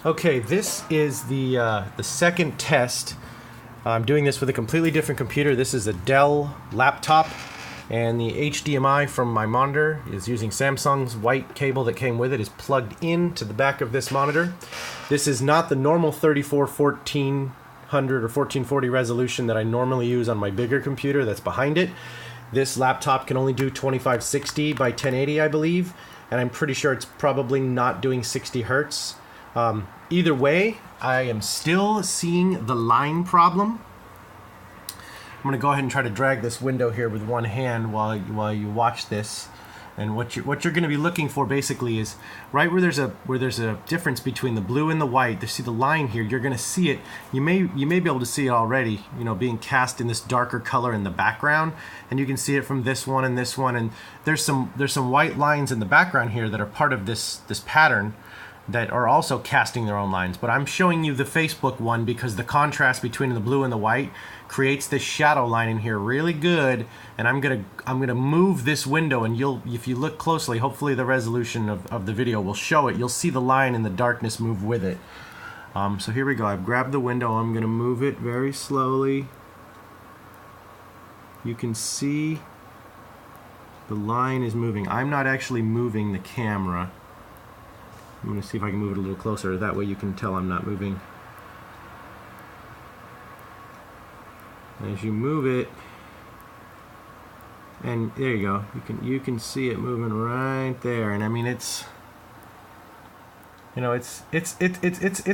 Okay, this is the second test. I'm doing this with a completely different computer. This is a Dell laptop, and the HDMI from my monitor is using Samsung's white cable that came with it, is plugged into the back of this monitor. This is not the normal 1440 or 1440 resolution that I normally use on my bigger computer that's behind it. This laptop can only do 2560 by 1080, I believe, and I'm pretty sure it's probably not doing 60 hertz. Either way, I am still seeing the line problem. I'm going to go ahead and try to drag this window here with one hand while you watch this. And what you're going to be looking for basically is right where there's a difference between the blue and the white. You see the line here. You're going to see it. You may be able to see it already. You know, being cast in this darker color in the background, and you can see it from this one and this one. And there's some white lines in the background here that are part of this pattern that are also casting their own lines. But I'm showing you the Facebook one because the contrast between the blue and the white creates this shadow line in here really good. And I'm gonna move this window, and if you look closely, hopefully the resolution of the video will show it. You'll see the line in the darkness move with it. So here we go. I've grabbed the window. I'm gonna move it very slowly. You can see the line is moving. I'm not actually moving the camera. I'm going to see if I can move it a little closer. That way you can tell I'm not moving. As you move it, and there you go. You can see it moving right there. And I mean, it's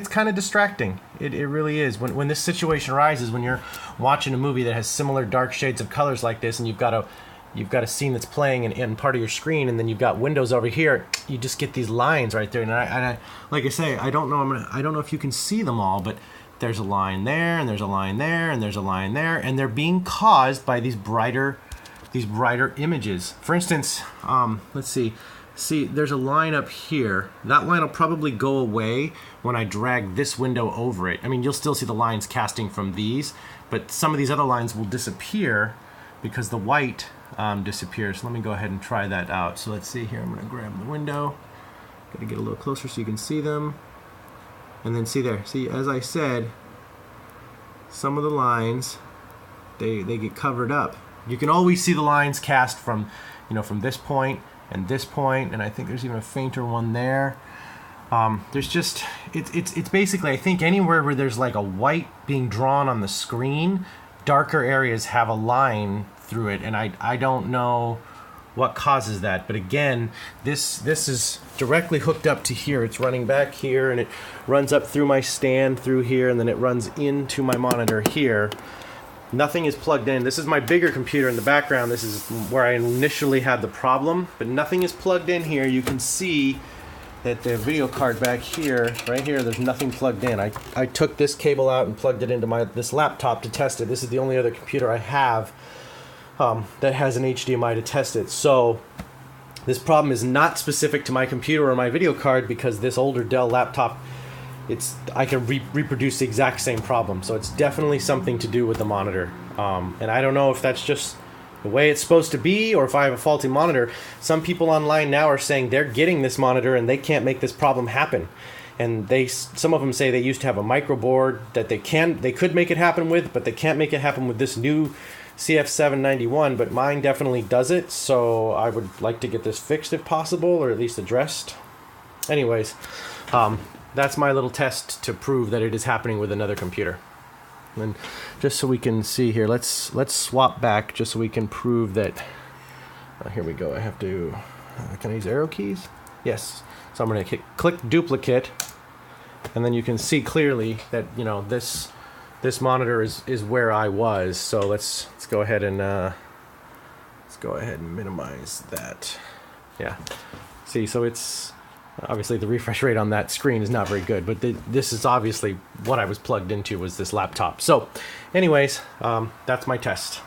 kind of distracting. It really is. When this situation arises, when you're watching a movie that has similar dark shades of colors like this, and you've got a scene that's playing in part of your screen, and then you've got windows over here, you just get these lines right there. And I like I say, I don't know if you can see them all, but there's a line there, and there's a line there, and there's a line there, and they're being caused by these brighter images. For instance, let's see, there's a line up here. That line will probably go away when I drag this window over it. I mean, you'll still see the lines casting from these, but some of these other lines will disappear because the white disappears. Let me go ahead and try that out. So let's see here. I'm going to grab the window. Got to get a little closer so you can see them. And then see there. See, as I said, some of the lines, they get covered up. You can always see the lines cast from, from this point, and I think there's even a fainter one there. There's just, it's basically, I think anywhere where there's like a white being drawn on the screen, darker areas have a line through it, and I don't know what causes that. But again, this is directly hooked up to here. It's running back here, and it runs up through my stand through here, and then it runs into my monitor here. Nothing is plugged in. This is my bigger computer in the background. This is where I initially had the problem, but nothing is plugged in here. You can see that the video card back here, right here, there's nothing plugged in. I took this cable out and plugged it into this laptop to test it. This is the only other computer I have that has an HDMI to test it. So this problem is not specific to my computer or my video card, because this older Dell laptop, I can reproduce the exact same problem. So it's definitely something to do with the monitor. And I don't know if that's just the way it's supposed to be, or if I have a faulty monitor. Some people online now are saying they're getting this monitor and they can't make this problem happen. And some of them say they used to have a microboard that they could make it happen with, but they can't make it happen with this new CF791, but mine definitely does it. So I would like to get this fixed if possible, or at least addressed. Anyways, that's my little test to prove that it is happening with another computer. And just so we can see here, let's swap back just so we can prove that. Here we go. I have to. Can I use arrow keys? Yes. So I'm going to click duplicate, and then you can see clearly that this monitor is where I was. So let's go ahead and minimize that. Yeah. See, so it's obviously the refresh rate on that screen is not very good, but this is obviously what I was plugged into, was this laptop. So anyways, that's my test.